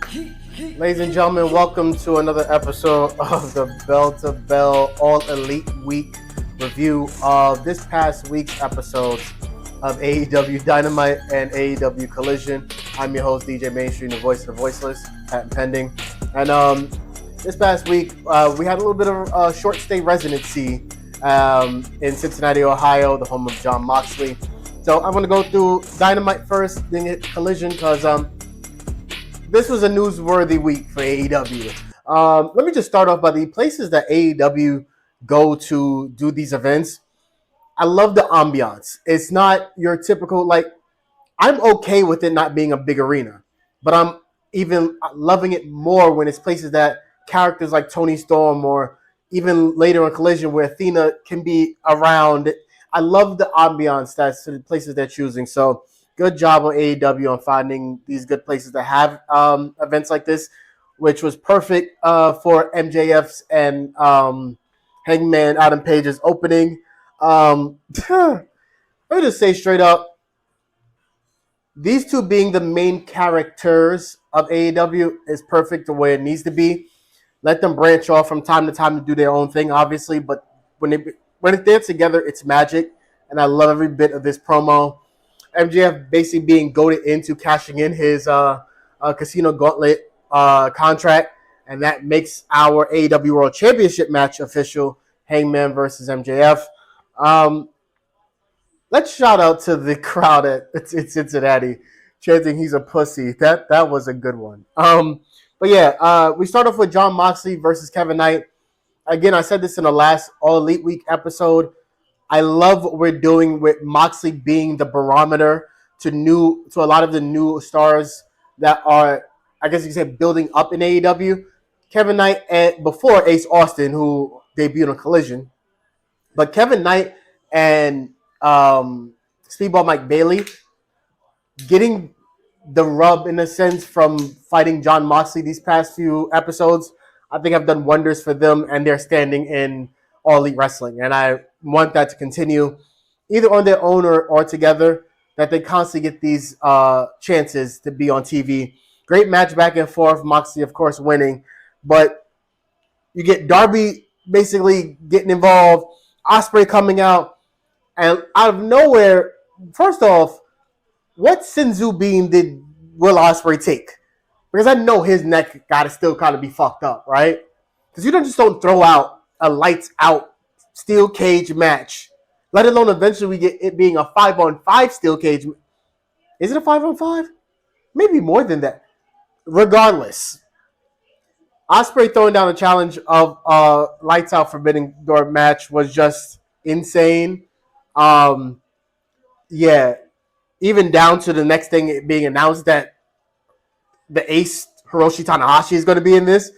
Ladies and gentlemen, welcome to another episode of the Bell to Bell All Elite Week review of this past week's episodes of AEW Dynamite and AEW Collision. I'm your host, DJ Mainstream, the voice of the voiceless, patent pending. And this past week, we had a little bit of a short stay residency in Cincinnati, Ohio, the home of Jon Moxley. So I'm going to go through Dynamite first, then hit Collision, because this was a newsworthy week for AEW. Let me just start off by the places that AEW go to do these events. I love the ambiance. It's not your typical, I'm okay with it not being a big arena, but I'm even loving it more when it's places that characters like Toni Storm or even later in Collision where Athena can be around. I love the ambiance that's the places they're choosing. So good job on AEW on finding these good places to have events like this, which was perfect for MJF's and Hangman Adam Page's opening. Let me just say straight up, these two being the main characters of AEW is perfect the way it needs to be. Let them branch off from time to time to do their own thing, obviously, but when they're together, it's magic, and I love every bit of this promo. MJF basically being goaded into cashing in his Casino Gauntlet contract, and that makes our AEW World Championship match official, Hangman versus MJF. Let's shout out to the crowd at Cincinnati, chanting he's a pussy. That was a good one. But yeah, we start off with Jon Moxley versus Kevin Knight. Again, I said this in the last All Elite Week episode. I love what we're doing with Moxley being the barometer to a lot of the new stars that are, I guess you could say, building up in AEW. Kevin Knight and before Ace Austin, who debuted on Collision, but Kevin Knight and Speedball Mike Bailey getting the rub in a sense from fighting Jon Moxley these past few episodes, I think have done wonders for them and their standing in All Elite Wrestling, and I want that to continue either on their own or together, that they constantly get these chances to be on TV. Great match back and forth. Moxley, of course, winning, but you get Darby basically getting involved, Ospreay coming out, and out of nowhere, first off, what Sinzu beam did Will Ospreay take? Because I know his neck got to still kind of be fucked up, right? Because you don't throw out a lights out steel cage match, let alone eventually we get it being a 5-on-5 steel cage. Is it a 5-on-5? Maybe more than that. Regardless, Ospreay throwing down a challenge of lights out Forbidden Door match was just insane. Yeah, even down to the next thing being announced that the ace Hiroshi Tanahashi is going to be in this.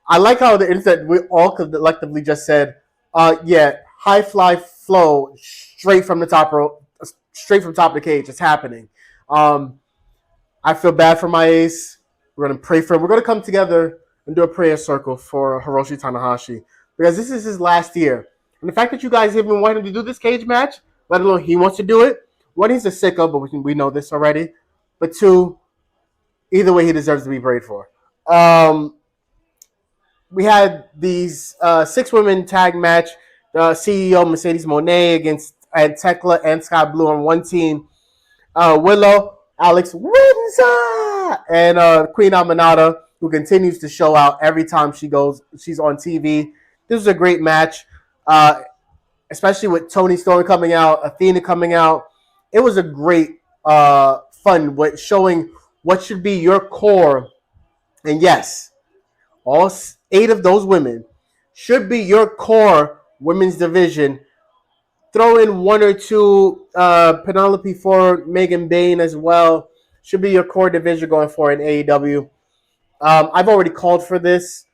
I like how the internet, we all collectively just said, high fly flow straight from the top rope, straight from top of the cage. It's happening. I feel bad for my ace. We're going to pray for him. We're going to come together and do a prayer circle for Hiroshi Tanahashi because this is his last year. And the fact that you guys even want him to do this cage match, let alone he wants to do it, one, he's a sicko, but we know this already. But two, either way, he deserves to be prayed for. We had these 6-women tag match. The CEO Mercedes Moné against Tekla and Sky Blue on one team. Willow, Alex Windsor, and Queen Aminata, who continues to show out every time she's on TV. This was a great match, especially with Toni Storm coming out, Athena coming out. It was a great fun with showing what should be your core. And yes, all 8 of those women should be your core women's division. Throw in 1 or 2 Penelope Ford, Megan Bayne as well. Should be your core division going forward in AEW. I've already called for this.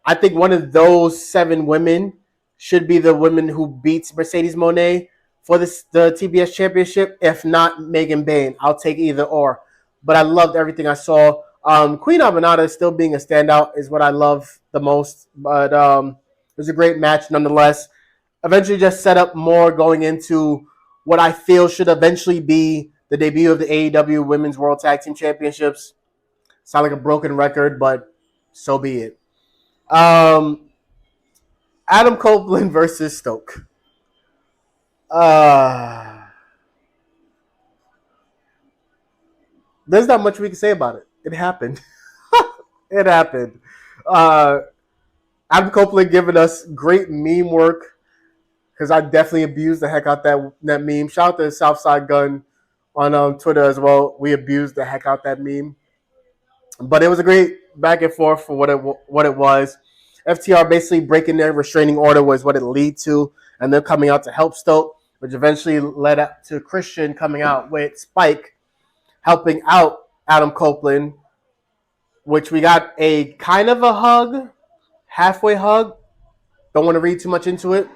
I think one of those 7 women should be the woman who beats Mercedes Moné for the TBS Championship. If not, Megan Bayne. I'll take either or. But I loved everything I saw. Queen Aminata still being a standout is what I love the most. But it was a great match nonetheless. Eventually just set up more going into what I feel should eventually be the debut of the AEW Women's World Tag Team Championships. Sound like a broken record, but so be it. Adam Copeland versus Stoke. There's not much we can say about it. It happened. It happened. Uh, Adam Copeland giving us great meme work because I definitely abused the heck out that meme. Shout out to Southside Gun on Twitter as well. We abused the heck out that meme, but it was a great back and forth for what it was. FTR basically breaking their restraining order was what it led to, and they're coming out to help Stoke, which eventually led up to Christian coming out with Spike helping out Adam Copeland, which we got a kind of a hug, halfway hug. Don't want to read too much into it.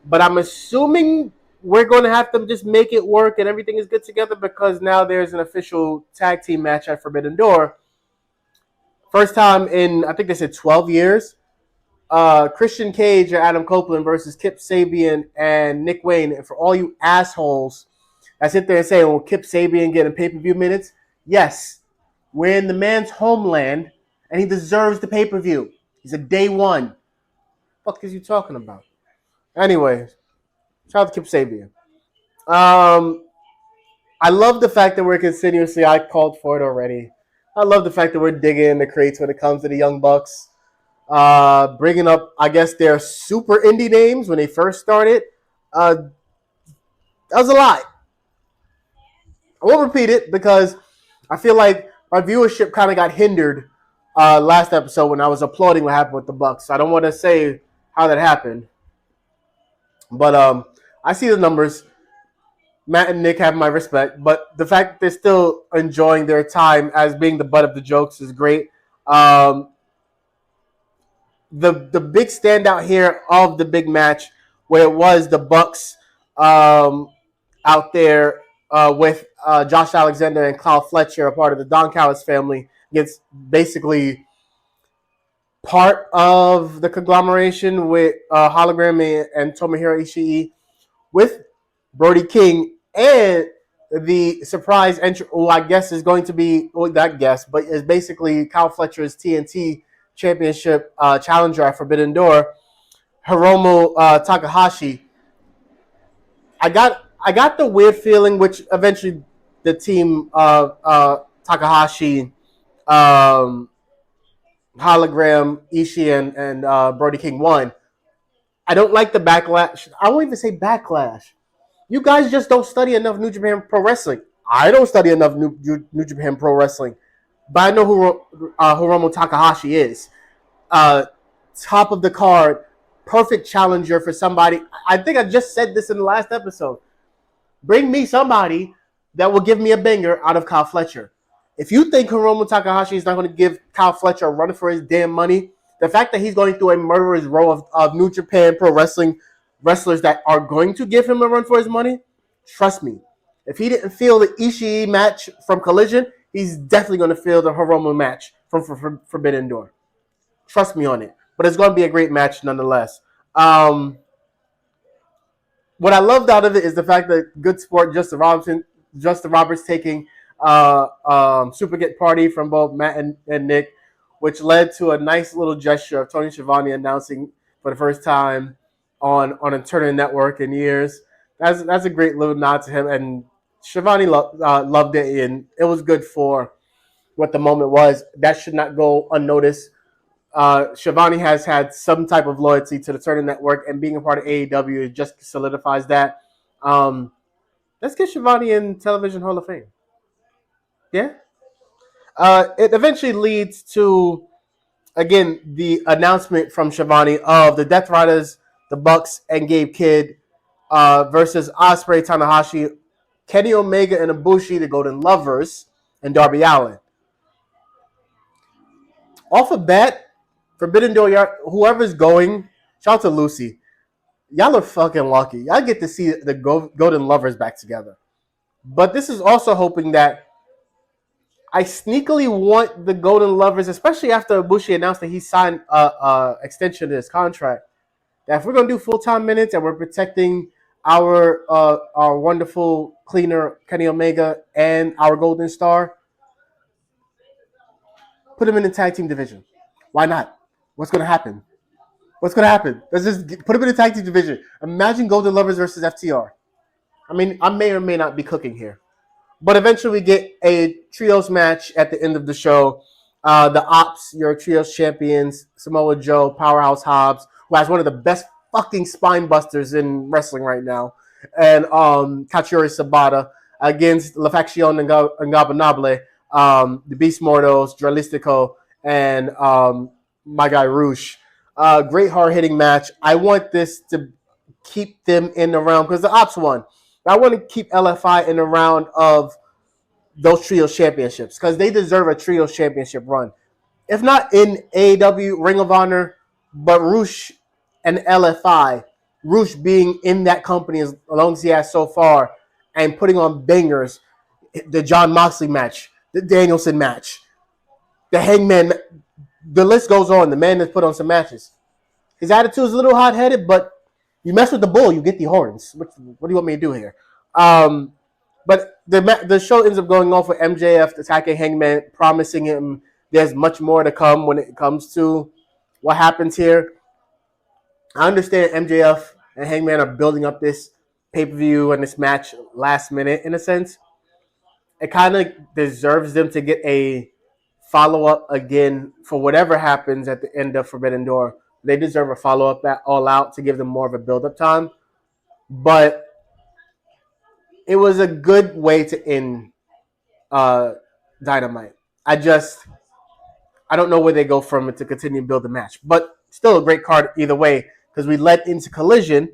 But I'm assuming we're going to have to just make it work and everything is good together because now there's an official tag team match at Forbidden Door. First time in, I think they said 12 years. Christian Cage and Adam Copeland versus Kip Sabian and Nick Wayne. And for all you assholes that sit there and say, well, Kip Sabian getting pay-per-view minutes. Yes, we're in the man's homeland and he deserves the pay-per-view. He's a day one. What the fuck is you talking about? Anyways, shout out to Kip Sabian. I love the fact that we're continuously, I called for it already. I love the fact that we're digging in the crates when it comes to the Young Bucks. Bringing up, I guess, their super indie names when they first started. That was a lot. I won't repeat it because I feel like my viewership kind of got hindered last episode when I was applauding what happened with the Bucks. I don't want to say how that happened. But I see the numbers. Matt and Nick have my respect, but the fact that they're still enjoying their time as being the butt of the jokes is great. The big standout here of the big match, where it was the Bucks out there with Josh Alexander and Kyle Fletcher, a part of the Don Callis family, against basically part of the conglomeration with Hologram and Tomohiro Ishii, with Brody King and the surprise entry, who I guess is going to be, well, not guess, but is basically Kyle Fletcher's TNT Championship challenger at Forbidden Door, Hiromu Takahashi. I got the weird feeling, which eventually the team Takahashi, Hologram, Ishii, and Brody King won. I don't like the backlash. I won't even say backlash. You guys just don't study enough New Japan Pro Wrestling. I don't study enough New Japan Pro Wrestling. But I know who Hiromu Takahashi is. Top of the card, perfect challenger for somebody. I think I just said this in the last episode. Bring me somebody that will give me a banger out of Kyle Fletcher. If you think Hiromu Takahashi is not going to give Kyle Fletcher a run for his damn money, the fact that he's going through a murderer's row of New Japan Pro Wrestling wrestlers that are going to give him a run for his money, trust me. If he didn't feel the Ishii match from Collision, he's definitely going to feel the Hiromu match from Forbidden Door. Trust me on it. But it's going to be a great match nonetheless. What I loved out of it is the fact that Good Sport, Justin Roberts taking Super Get Party from both Matt and Nick, which led to a nice little gesture of Tony Schiavone announcing for the first time on a Turner Network in years. That's a great little nod to him, and Schiavone loved it, and it was good for what the moment was. That should not go unnoticed. Schiavone has had some type of loyalty to the Turner Network, and being a part of AEW just solidifies that. Let's get Schiavone in Television Hall of Fame. Yeah. It eventually leads to, again, the announcement from Schiavone of the Death Riders, the Bucks, and Gabe Kidd versus Ospreay, Tanahashi, Kenny Omega, and Ibushi, the Golden Lovers, and Darby Allin. Off of bat, Forbidden Door, whoever's going, shout out to Lucy. Y'all are fucking lucky. Y'all get to see the Golden Lovers back together. But this is also hoping that I sneakily want the Golden Lovers, especially after Ibushi announced that he signed an extension to his contract, that if we're going to do full-time minutes and we're protecting our wonderful cleaner Kenny Omega and our Golden Star, Put them in the tag team division. Why not? What's going to happen? What's going to happen? Let's just put them in the tag team division. Imagine Golden Lovers versus FTR. I mean, I may or may not be cooking here. But eventually we get a trios match at the end of the show. The Ops, your trios champions, Samoa Joe, Powerhouse Hobbs, who has one of the best fucking spine busters in wrestling right now, and Katsuyori Sabata against La Facción Ingobernable, the Beast Mortals, Dralistico, and my guy Roosh. Great hard-hitting match. I want this to keep them in the realm because the Ops won. I want to keep LFI in the round of those trios championships because they deserve a trios championship run. If not in AEW, Ring of Honor, but Roosh and LFI, Roosh being in that company as long as he has so far and putting on bangers, the Jon Moxley match, the Danielson match, the Hangman, the list goes on. The man has put on some matches. His attitude is a little hot-headed, but you mess with the bull, you get the horns. What do you want me to do here? But the show ends up going off with MJF attacking Hangman, promising him there's much more to come when it comes to what happens here. I understand MJF and Hangman are building up this pay-per-view and this match last minute in a sense. It kind of deserves them to get a follow-up again for whatever happens at the end of Forbidden Door. They deserve a follow-up at All Out to give them more of a build-up time. But it was a good way to end Dynamite. I don't know where they go from it to continue to build the match. But still a great card either way because we led into Collision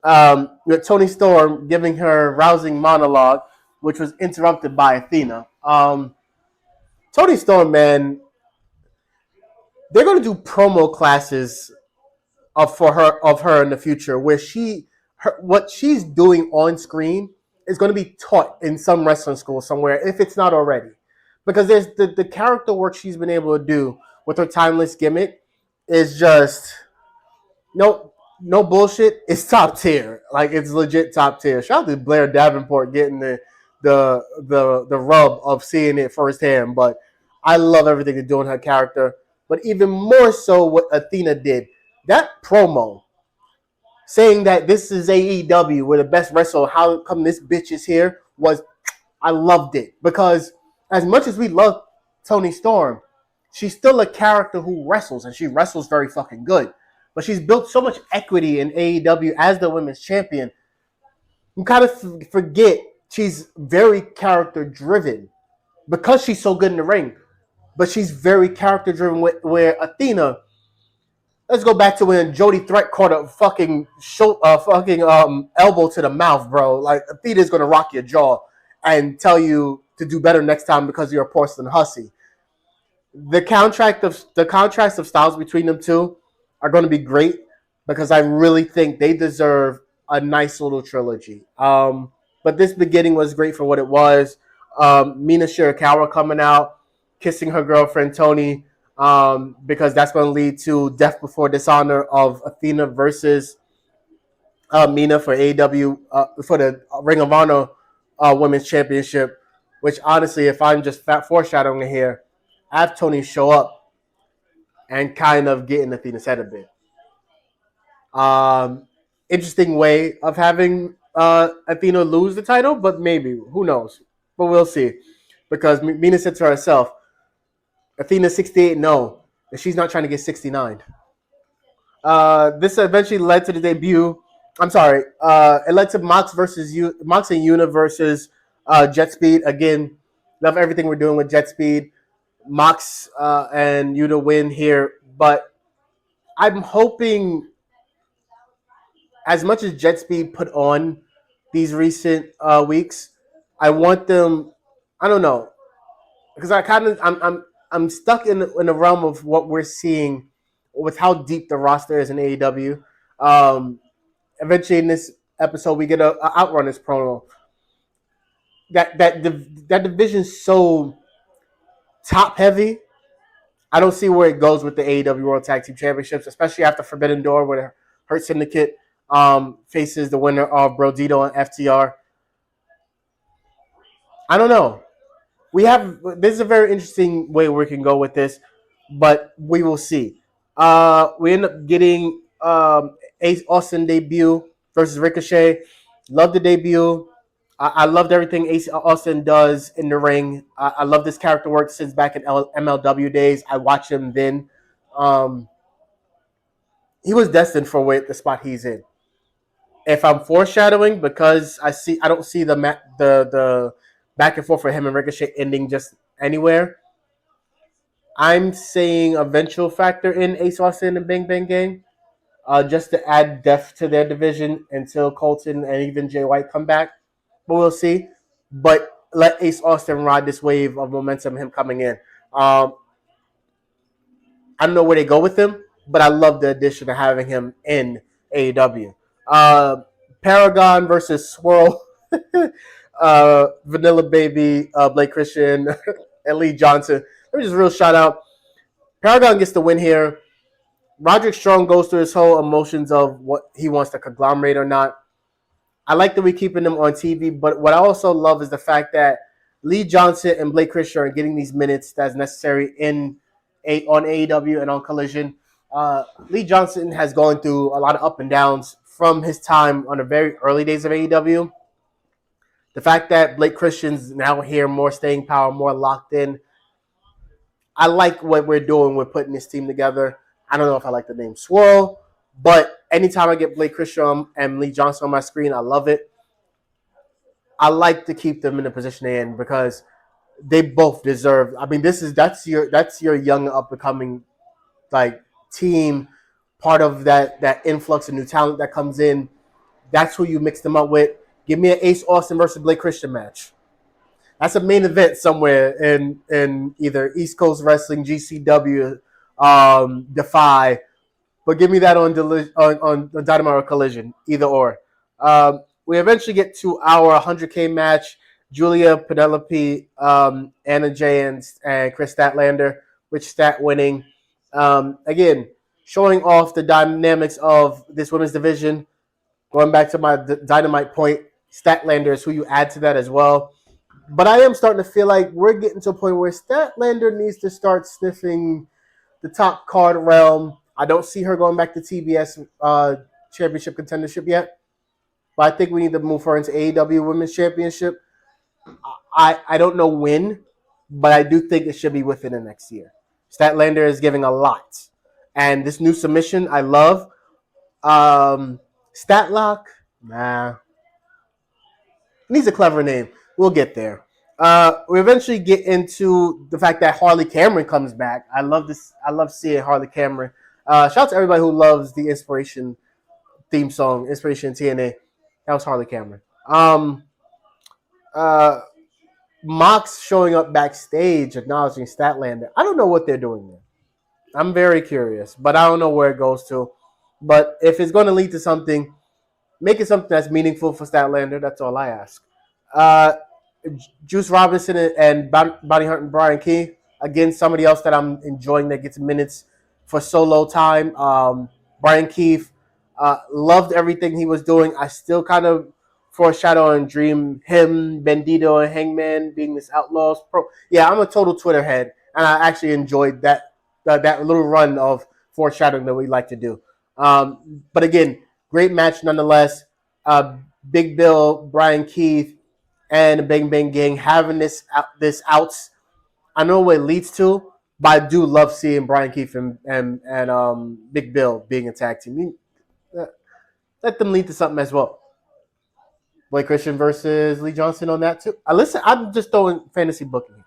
with Toni Storm giving her rousing monologue, which was interrupted by Athena. Toni Storm, man, they're going to do promo classes of her in the future where what she's doing on screen is going to be taught in some wrestling school somewhere if it's not already, because there's the character work she's been able to do with her timeless gimmick is just no bullshit. It's top tier, like it's legit top tier. Shout out to Blair Davenport getting the rub of seeing it firsthand, but I love everything they do in her character. But even more so, what Athena did. That promo saying that this is AEW, we're the best wrestler, how come this bitch is here, I loved it. Because as much as we love Toni Storm, she's still a character who wrestles, and she wrestles very fucking good. But she's built so much equity in AEW as the women's champion. You kind of forget she's very character driven because she's so good in the ring. But she's very character driven where Athena. Let's go back to when Jody Threat caught a fucking elbow to the mouth, bro. Like, Athena's gonna rock your jaw and tell you to do better next time because you're a porcelain hussy. The contrast of styles between them two are going to be great because I really think they deserve a nice little trilogy. But this beginning was great for what it was. Mina Shirakawa coming out, kissing her girlfriend Toni. Because that's going to lead to Death Before Dishonor of Athena versus Mina for AEW for the Ring of Honor Women's Championship. Which honestly, if I'm just foreshadowing here, I have Toni show up and kind of get in Athena's head a bit. Interesting way of having Athena lose the title, but maybe, who knows? But we'll see, because Mina said to herself, Athena 68, no. And she's not trying to get 69. This eventually led to the debut. I'm sorry. It led to Mox and Yuna versus Jet Speed. Again, love everything we're doing with Jet Speed. Mox and Yuna win here. But I'm hoping, as much as Jet Speed put on these recent weeks, I want them, I don't know. Because I'm stuck in the realm of what we're seeing with how deep the roster is in AEW. Eventually, in this episode, we get a Outrunners promo. That division's so top heavy. I don't see where it goes with the AEW World Tag Team Championships, especially after Forbidden Door, where Hurt Syndicate faces the winner of Brodito and FTR. I don't know. this is a very interesting way we can go with this, but we will see. We end up getting Ace Austin debut versus Ricochet. Love the debut. I loved everything Ace Austin does in the ring. I love this character work since back in MLW days. I watched him then. Um, he was destined for the spot he's in. If I'm foreshadowing, because I don't see the back and forth for him and Ricochet ending just anywhere. I'm seeing a eventual factor in Ace Austin and Bang Bang Gang, just to add depth to their division until Colton and even Jay White come back. But we'll see. But let Ace Austin ride this wave of momentum, him coming in. I don't know where they go with him, but I love the addition of having him in AEW. Uh, Paragon versus Swirl, Vanilla Baby, Blake Christian, and Lee Johnson. Let me just real shout out. Paragon gets the win here. Roderick Strong goes through his whole emotions of what he wants to conglomerate or not. I like that we're keeping them on TV, but what I also love is the fact that Lee Johnson and Blake Christian are getting these minutes that's necessary on AEW and on Collision. Lee Johnson has gone through a lot of up and downs from his time on the very early days of AEW. The fact that Blake Christian's now here, more staying power, more locked in. I like what we're doing with putting this team together. I don't know if I like the name Swirl, but anytime I get Blake Christian and Lee Johnson on my screen, I love it. I like to keep them in the position they're in because they both deserve. I mean, that's your young up and coming like team, part of that influx of new talent that comes in. That's who you mix them up with. Give me an Ace Austin versus Blake Christian match. That's a main event somewhere in either East Coast Wrestling, GCW, Defy. But give me that on Dynamite or Collision, either or. We eventually get to our 100K match. Julia, Penelope, Anna Jay, and Chris Statlander, which Stat winning. Again, showing off the dynamics of this women's division. Going back to my Dynamite point, Statlander is who you add to that as well. But I am starting to feel like we're getting to a point where Statlander needs to start sniffing the top card realm. I don't see her going back to TBS championship contendership yet. But I think we need to move her into AEW Women's Championship. I don't know when, but I do think it should be within the next year. Statlander is giving a lot. And this new submission, I love. Statlock, nah. Needs a clever name. We'll get there. We eventually get into the fact that Harley Cameron comes back. I love this. I love seeing Harley Cameron. Shout out to everybody who loves the Inspiration theme song, Inspiration TNA. That was Harley Cameron. Uh, Mox showing up backstage, acknowledging Statlander. I don't know what they're doing there. I'm very curious, but I don't know where it goes to. But if it's going to lead to something, make it something that's meaningful for Statlander. That's all I ask. Juice Robinson and Bonnie Hunt and Brian Key. Again, somebody else that I'm enjoying that gets minutes for solo time. Brian Keith, loved everything he was doing. I still kind of foreshadow and dream him, Bandito, and Hangman being this Outlaws pro. Yeah, I'm a total Twitter head, and I actually enjoyed that little run of foreshadowing that we like to do. But again, great match nonetheless. Big Bill, Brian Keith, and Bang Bang Gang having this outs. I know what it leads to, but I do love seeing Brian Keith and Big Bill being a tag team. Let them lead to something as well. Blake Christian versus Lee Johnson on that too. I'm just throwing fantasy booking.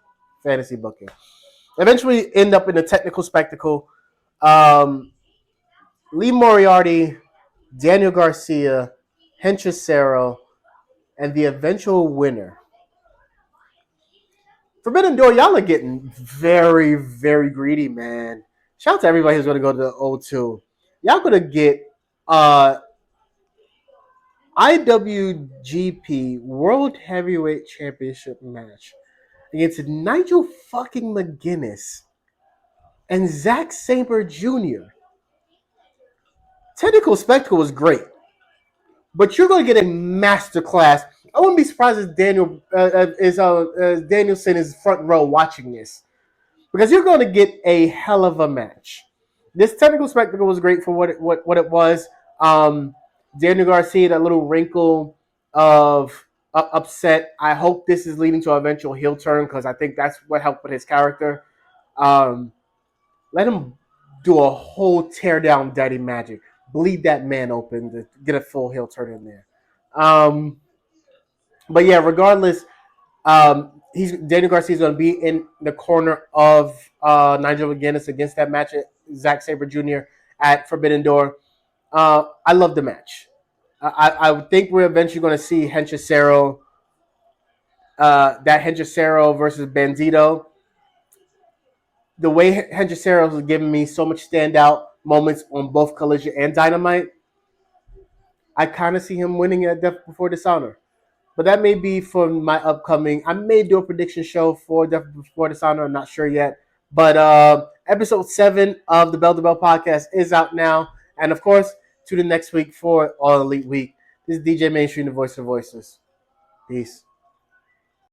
Eventually end up in a technical spectacle. Lee Moriarty, Daniel Garcia, Henchesero, and the eventual winner. Forbidden Door, y'all are getting very, very greedy, man. Shout out to everybody who's going to go to the O2. Y'all going to get IWGP World Heavyweight Championship match against Nigel fucking McGuinness and Zack Sabre Jr. Technical spectacle was great, but you're going to get a masterclass. I wouldn't be surprised if Danielson is front row watching this, because you're going to get a hell of a match. This technical spectacle was great for what it was. Daniel Garcia, that little wrinkle of upset. I hope this is leading to an eventual heel turn, because I think that's what helped with his character. Um, Let him do a whole tear down Daddy Magic. Bleed that man open to get a full heel turn in there. But yeah, regardless, Daniel Garcia's going to be in the corner of Nigel McGuinness against that match at Zack Sabre Jr. at Forbidden Door. I love the match. I think we're eventually going to see Henchicero, that Henchicero versus Bandito. The way Henchicero has given me so much standout moments on both Collision and Dynamite, I kind of see him winning at Death Before Dishonor. But that may be for my upcoming. I may do a prediction show for Death Before Dishonor. I'm not sure yet. But episode 7 of the Bell to Bell podcast is out now. And of course, tune in next week for All Elite Week. This is DJ Mainstream, the voice of voices. Peace.